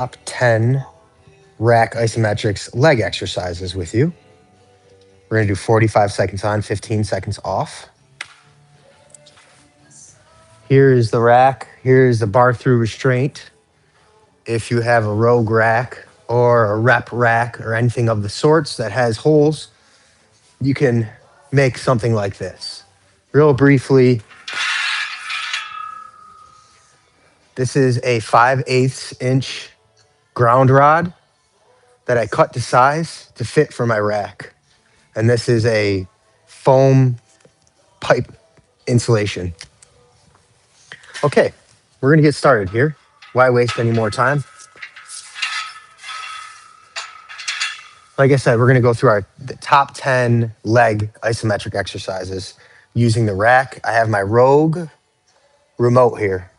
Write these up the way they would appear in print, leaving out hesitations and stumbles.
top 10 rack isometrics leg exercises with you. We're going to do 45 seconds on, 15 seconds off. Here is the rack. Here is the bar through restraint. If you have a rogue rack or a rep rack or anything of the sorts that has holes, you can make something like this. Real briefly, this is a 5/8 inch ground rod that I cut to size to fit for my rack. And this is a foam pipe insulation. Okay, we're gonna get started here. Why waste any more time? Like I said, we're gonna go through the top 10 leg isometric exercises using the rack. I have my Rogue remote here.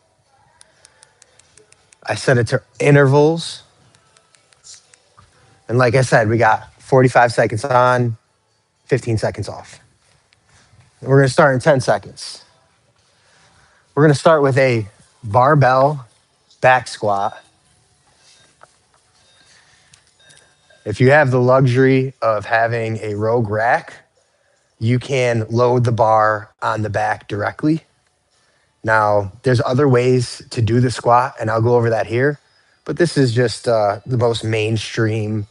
I set it to intervals. And like I said, we got 45 seconds on, 15 seconds off. And we're gonna start in 10 seconds. We're gonna start with a barbell back squat. If you have the luxury of having a Rogue rack, you can load the bar on the back directly. Now, there's other ways to do the squat, and I'll go over that here, but this is just the most mainstream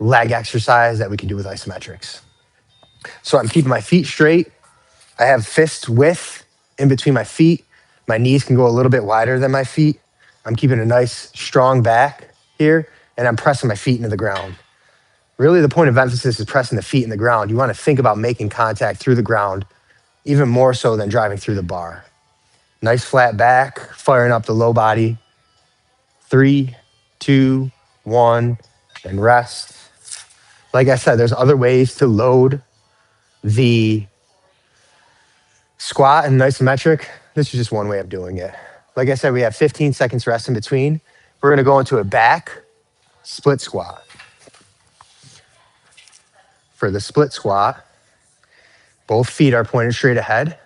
leg exercise that we can do with isometrics. So I'm keeping my feet straight. I have fist width in between my feet. My knees can go a little bit wider than my feet. I'm keeping a nice, strong back here, and I'm pressing my feet into the ground. Really, the point of emphasis is pressing the feet in the ground. You want to think about making contact through the ground, even more so than driving through the bar. Nice flat back, firing up the low body. 3, 2, 1, and rest. Like I said, there's other ways to load the squat and isometric. This is just one way of doing it. Like I said, we have 15 seconds rest in between. We're gonna go into a back split squat. For the split squat, both feet are pointed straight ahead.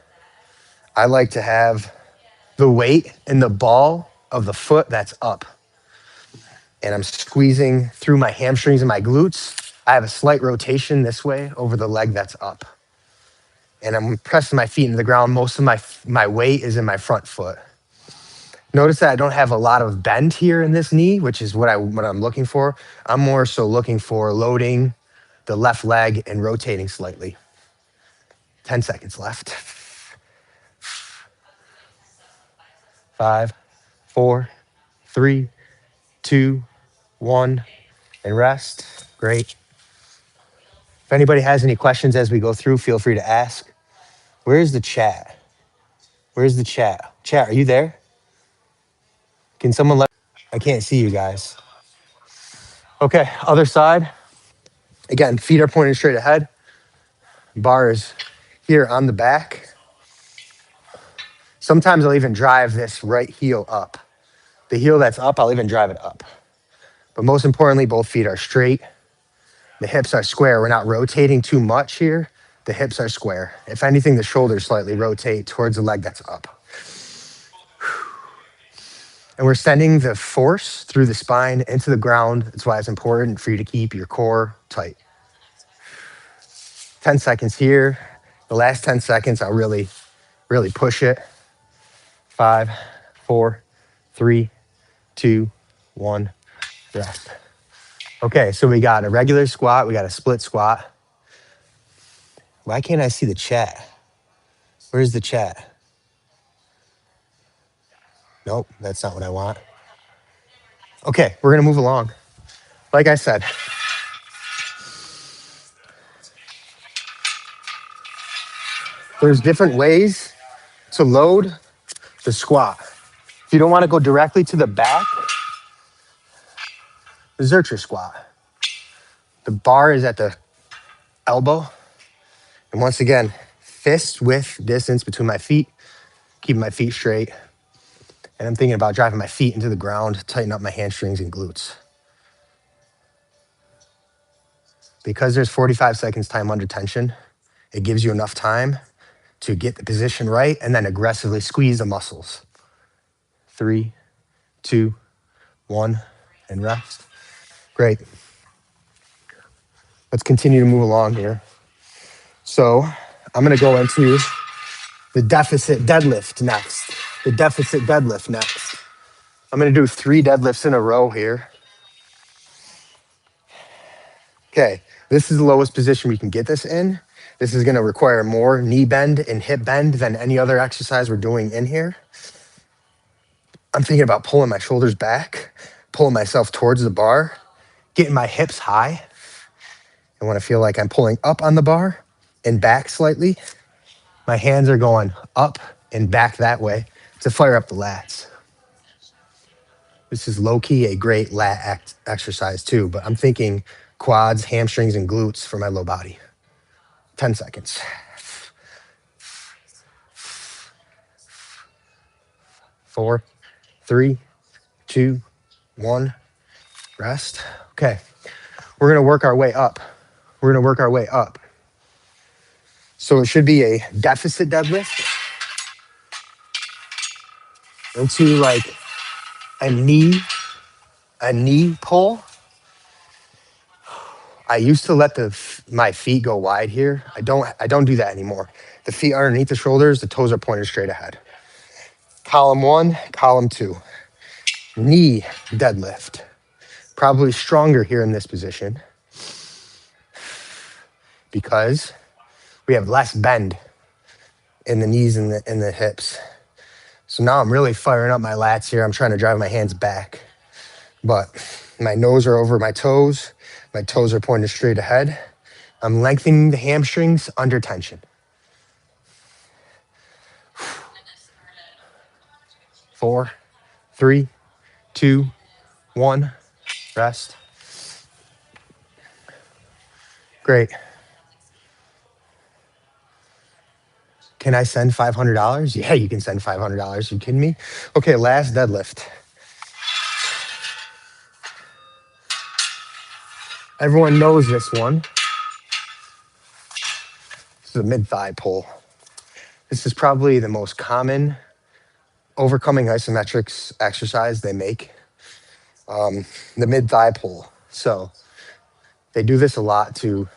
I like to have the weight in the ball of the foot that's up. And I'm squeezing through my hamstrings and my glutes. I have a slight rotation this way over the leg that's up. And I'm pressing my feet into the ground. Most of my weight is in my front foot. Notice that I don't have a lot of bend here in this knee, which is what I'm looking for. I'm more so looking for loading the left leg and rotating slightly. 10 seconds left. 5, 4, 3, 2, 1, and rest. Great. If anybody has any questions as we go through, feel free to ask. Where's the chat? Where's the chat? Chat, are you there? Can someone let? I can't see you guys. Okay, other side. Again, feet are pointed straight ahead. Bar is here on the back. Sometimes I'll even drive this right heel up. The heel that's up, I'll even drive it up. But most importantly, both feet are straight. The hips are square. We're not rotating too much here. The hips are square. If anything, the shoulders slightly rotate towards the leg that's up. And we're sending the force through the spine into the ground. That's why it's important for you to keep your core tight. 10 seconds here. The last 10 seconds, I'll really push it. 5, 4, 3, 2, 1, rest. Okay, so we got a regular squat. We got a split squat. Why can't I see the chat? Where's the chat? Nope, that's not what I want. Okay, we're gonna move along. Like I said, there's different ways to load the squat. If you don't want to go directly to the back, desert your squat. The bar is at the elbow. And once again, fist width distance between my feet, keeping my feet straight. And I'm thinking about driving my feet into the ground, tighten up my hamstrings and glutes. Because there's 45 seconds time under tension, it gives you enough time to get the position right and then aggressively squeeze the muscles. 3, 2, 1, and rest. Great. Let's continue to move along here. So I'm going to go into the deficit deadlift next. The deficit deadlift next. I'm going to do 3 deadlifts in a row here. Okay, this is the lowest position we can get this in. This is going to require more knee bend and hip bend than any other exercise we're doing in here. I'm thinking about pulling my shoulders back, pulling myself towards the bar, getting my hips high. I want to feel like I'm pulling up on the bar and back slightly. My hands are going up and back that way to fire up the lats. This is low-key a great lat exercise too, but I'm thinking quads, hamstrings, and glutes for my low body. 10 seconds. 4, 3, 2, 1, rest. Okay, we're gonna work our way up. We're gonna work our way up. So it should be a deficit deadlift into like a knee pull. I used to let my feet go wide here. I don't do that anymore. The feet are underneath the shoulders, the toes are pointed straight ahead. Column 1, column 2. Knee deadlift. Probably stronger here in this position because we have less bend in the knees and the hips. So now I'm really firing up my lats here. I'm trying to drive my hands back, but my nose are over my toes. My toes are pointed straight ahead. I'm lengthening the hamstrings under tension. 4, 3, 2, 1, rest. Great. Can I send $500? Yeah, you can send $500. You kidding me? Okay, last deadlift. Everyone knows this one. This is a mid-thigh pull. This is probably the most common overcoming isometrics exercise they make. The mid-thigh pull. So they do this a lot to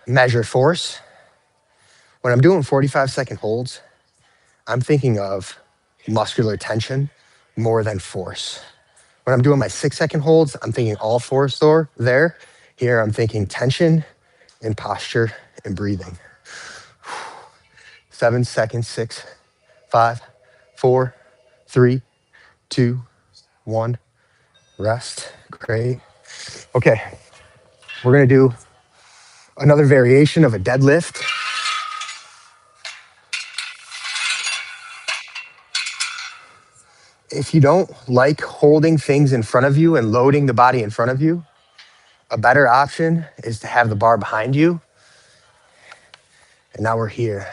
measure force. When I'm doing 45-second holds, I'm thinking of muscular tension more than force. When I'm doing my 6-second holds, I'm thinking all force there. Here, I'm thinking tension and posture and breathing. 7 seconds, 6, 5, 4, 3, 2, 1, rest. Great. Okay, we're gonna do another variation of a deadlift. If you don't like holding things in front of you and loading the body in front of you, a better option is to have the bar behind you. And now we're here.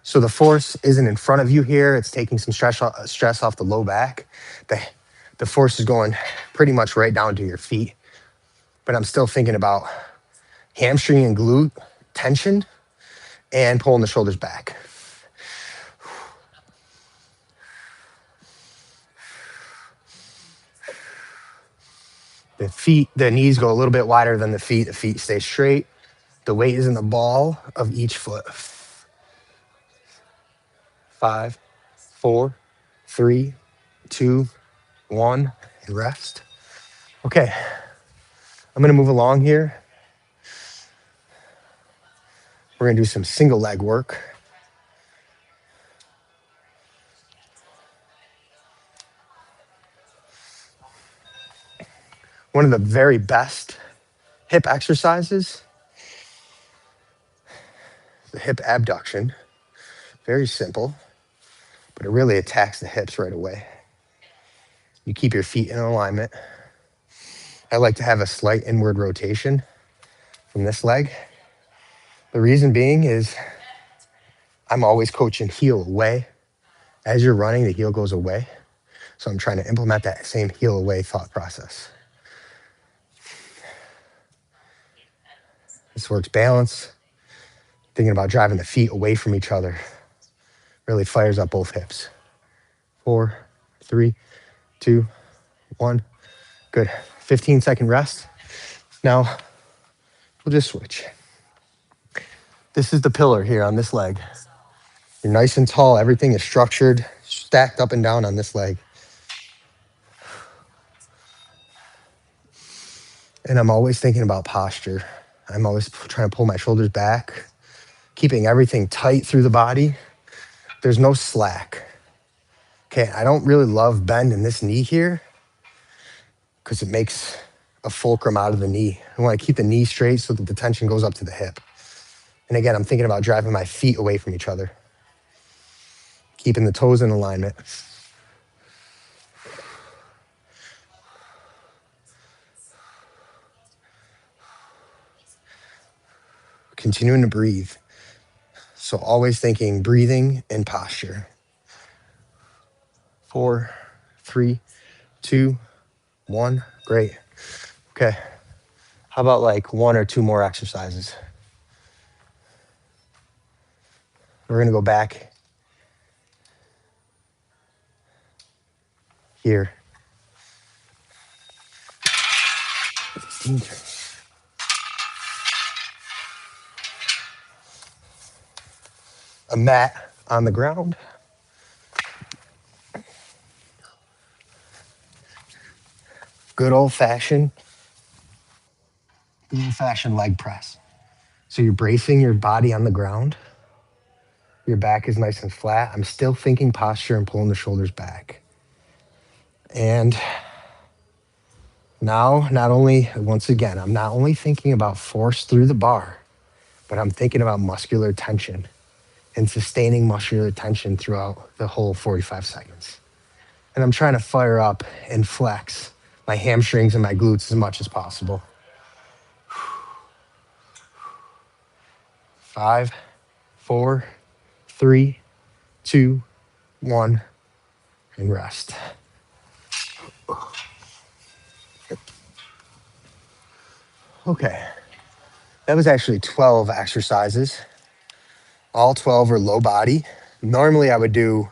So the force isn't in front of you here. It's taking some stress off the low back. The force is going pretty much right down to your feet. But I'm still thinking about hamstring and glute tension and pulling the shoulders back. The knees go a little bit wider than the feet stay straight. The weight is in the ball of each foot. 5, 4, 3, 2, 1, and rest. Okay, I'm gonna move along here. We're gonna do some single leg work. One of the very best hip exercises, the hip abduction. Very simple, but it really attacks the hips right away. You keep your feet in alignment. I like to have a slight inward rotation from this leg. The reason being is I'm always coaching heel away. As you're running, the heel goes away. So I'm trying to implement that same heel away thought process. This works balance. Thinking about driving the feet away from each other really fires up both hips. 4, 3, 2, one. Good. 15-second rest. Now we'll just switch. This is the pillar here on this leg. You're nice and tall. Everything is structured, stacked up and down on this leg. And I'm always thinking about posture. I'm always trying to pull my shoulders back, keeping everything tight through the body. There's no slack. Okay, I don't really love bending this knee here because it makes a fulcrum out of the knee. I want to keep the knee straight so that the tension goes up to the hip. And again, I'm thinking about driving my feet away from each other, keeping the toes in alignment. Continuing to breathe. So always thinking breathing and posture. 4, 3, 2, 1. Great. Okay. How about like 1 or 2 more exercises? We're going to go back here. A mat on the ground. Good old-fashioned leg press. So you're bracing your body on the ground. Your back is nice and flat. I'm still thinking posture and pulling the shoulders back. And now, once again, I'm not only thinking about force through the bar, but I'm thinking about muscular tension and sustaining muscular tension throughout the whole 45 seconds. And I'm trying to fire up and flex my hamstrings and my glutes as much as possible. 5, 4, 3, 2, 1, and rest. Okay, that was actually 12 exercises. All 12 are low body. Normally I would do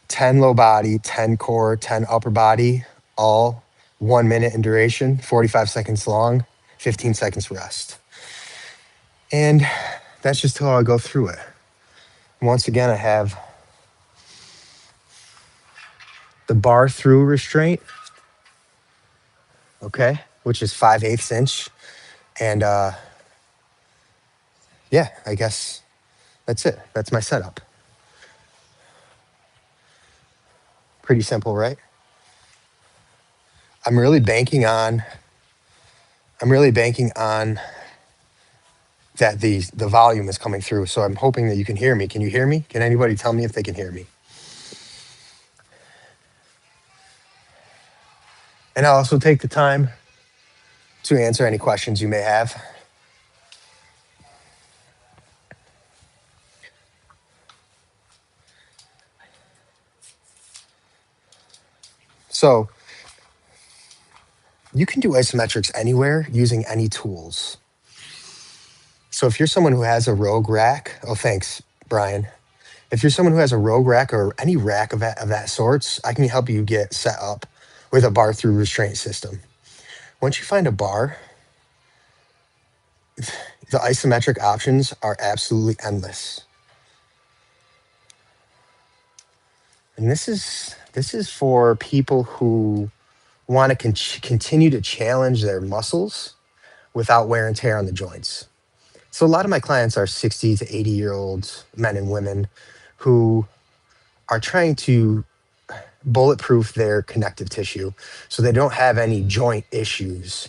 10 low body, 10 core, 10 upper body, all 1 minute in duration, 45 seconds long, 15 seconds rest. And that's just how I go through it. Once again, I have the bar through restraint, okay, which is 5/8 inch. And yeah, I guess that's it. That's my setup. Pretty simple, right? I'm really banking on that the volume is coming through. So I'm hoping that you can hear me. Can you hear me? Can anybody tell me if they can hear me? And I'll also take the time to answer any questions you may have. So you can do isometrics anywhere using any tools. So if you're someone who has a rogue rack, oh, thanks, Brian. If you're someone who has a rogue rack or any rack of that sorts, I can help you get set up with a bar through restraint system. Once you find a bar, the isometric options are absolutely endless. And this is for people who want to continue to challenge their muscles without wear and tear on the joints. So a lot of my clients are 60 to 80-year-old men and women who are trying to bulletproof their connective tissue so they don't have any joint issues.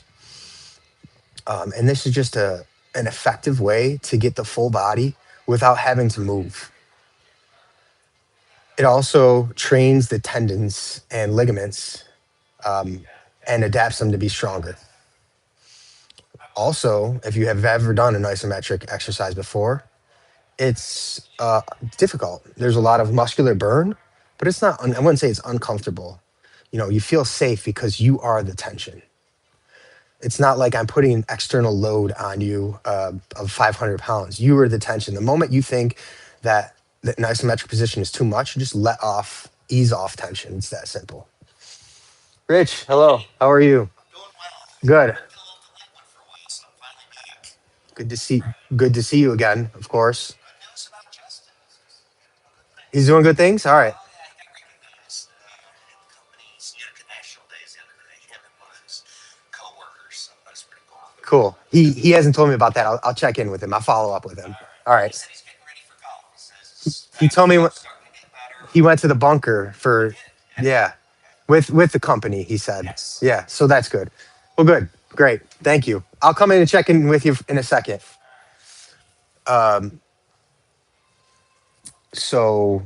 And this is just an effective way to get the full body without having to move. It also trains the tendons and ligaments and adapts them to be stronger. Also, if you have ever done an isometric exercise before, it's difficult. There's a lot of muscular burn, but it's not, I wouldn't say it's uncomfortable. You know, you feel safe because you are the tension. It's not like I'm putting an external load on you of 500 pounds. You are the tension. The moment you think that an isometric position is too much, you just ease off tension. It's that simple. Rich, hello. How are you? Good. Good to see. Good to see you again. Of course. He's doing good things. All right. Cool. He hasn't told me about that. I'll check in with him. I'll follow up with him. All right. He told me he went to the bunker for, yeah, with the company. He said, yeah. So that's good. Well, good. Great. Thank you. I'll come in and check in with you in a second. Um. So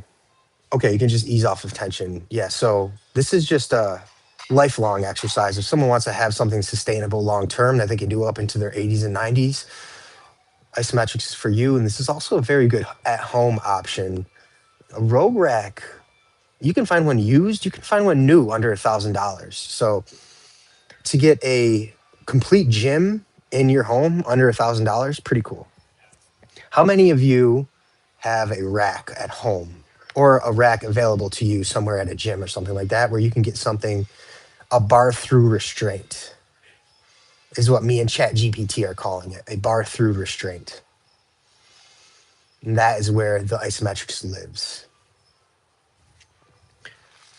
okay, you can just ease off of tension. Yeah. So this is just a lifelong exercise. If someone wants to have something sustainable long term that they can do up into their 80s and 90s, isometrics is for you. And this is also a very good at home option. A Rogue Rack, you can find one used, you can find one new under $1,000. So to get a complete gym in your home under $1,000, pretty cool. How many of you have a rack at home or a rack available to you somewhere at a gym or something like that where you can get something, a bar through restraint is what me and ChatGPT are calling it, a bar through restraint. And that is where the isometrics lives.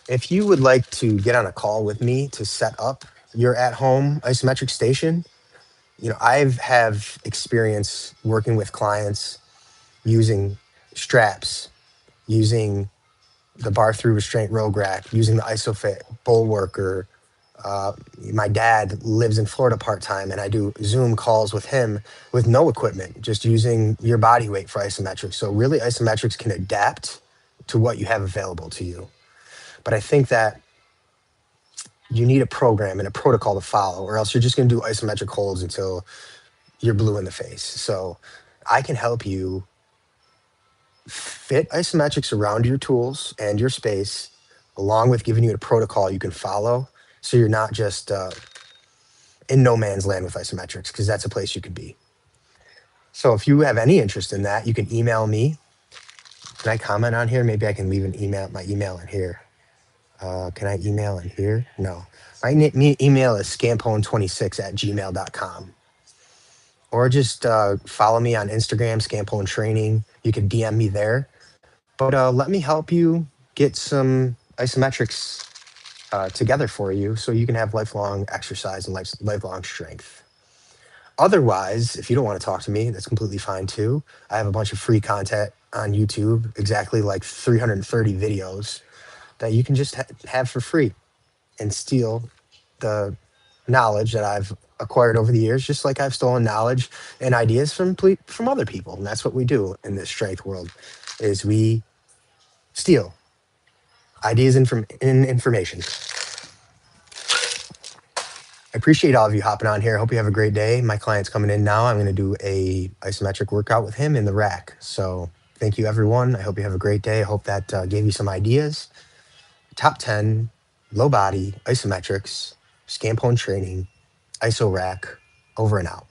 If you would like to get on a call with me to set up your at home isometric station, I've have experience working with clients using straps, using the bar through restraint Rogue Rack, using the ISOFIT Bulwarker. My dad lives in Florida part time, and I do Zoom calls with him with no equipment, just using your body weight for isometrics. So, really, isometrics can adapt to what you have available to you. But I think that you need a program and a protocol to follow, or else you're just going to do isometric holds until you're blue in the face. So, I can help you fit isometrics around your tools and your space, along with giving you a protocol you can follow. So you're not just in no man's land with isometrics, because that's a place you could be. So if you have any interest in that, you can email me. Can I comment on here? Maybe I can leave my email in here. Can I email in here? No. My email is scampone26@gmail.com. Or just follow me on Instagram, Scampone Training. You can DM me there. But let me help you get some isometrics together for you so you can have lifelong exercise and lifelong strength. Otherwise, if you don't want to talk to me, that's completely fine too. I have a bunch of free content on YouTube, exactly like 330 videos that you can just have for free and steal the knowledge that I've acquired over the years, just like I've stolen knowledge and ideas from other people. And that's what we do in this strength world is we steal ideas and information. I appreciate all of you hopping on here. I hope you have a great day. My client's coming in now. I'm going to do a isometric workout with him in the rack. So thank you, everyone. I hope you have a great day. I hope that gave you some ideas. Top 10, low body, isometrics, Scampone Training, ISO rack, over and out.